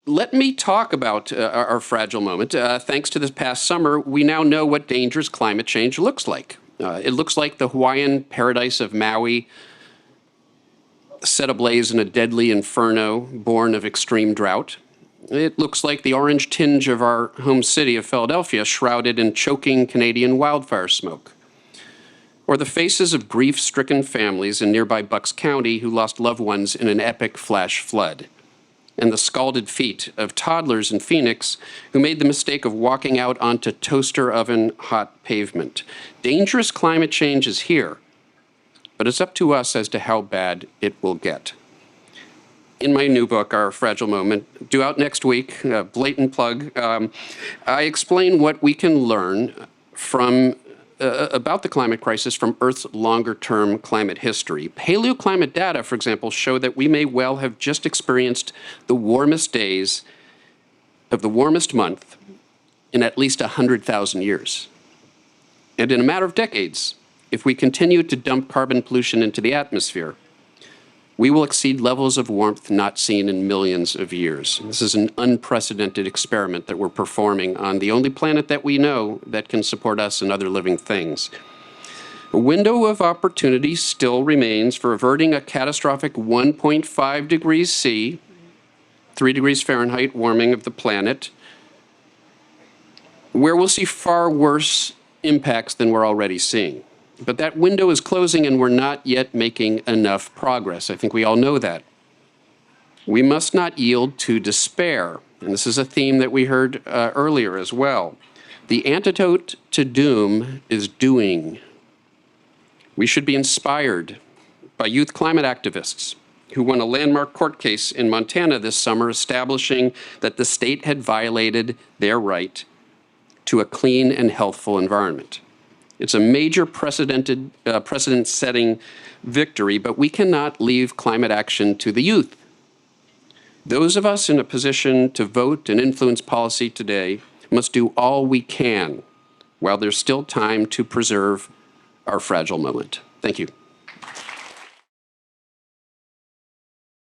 Let me talk about our fragile moment. Thanks to this past summer, we now know what dangerous climate change looks like. It looks like the Hawaiian paradise of Maui set ablaze in a deadly inferno born of extreme drought. It looks like the orange tinge of our home city of Philadelphia, shrouded in choking Canadian wildfire smoke. Or the faces of grief-stricken families in nearby Bucks County who lost loved ones in an epic flash flood. And the scalded feet of toddlers in Phoenix who made the mistake of walking out onto toaster oven hot pavement. Dangerous climate change is here, but it's up to us as to how bad it will get. In my new book, Our Fragile Moment, due out next week, blatant plug, I explain what we can learn from about the climate crisis from Earth's longer-term climate history. Paleoclimate data, for example, show that we may well have just experienced the warmest days of the warmest month in at least 100,000 years. And in a matter of decades, if we continue to dump carbon pollution into the atmosphere, we will exceed levels of warmth not seen in millions of years. This is an unprecedented experiment that we're performing on the only planet that we know that can support us and other living things. A window of opportunity still remains for averting a catastrophic 1.5 degrees C, 3 degrees Fahrenheit warming of the planet, where we'll see far worse impacts than we're already seeing. But that window is closing and we're not yet making enough progress. I think we all know that. We must not yield to despair. And this is a theme that we heard earlier as well. The antidote to doom is doing. We should be inspired by youth climate activists who won a landmark court case in Montana this summer establishing that the state had violated their right to a clean and healthful environment. It's a major precedent-setting victory, but we cannot leave climate action to the youth. Those of us in a position to vote and influence policy today must do all we can while there's still time to preserve our fragile moment. Thank you.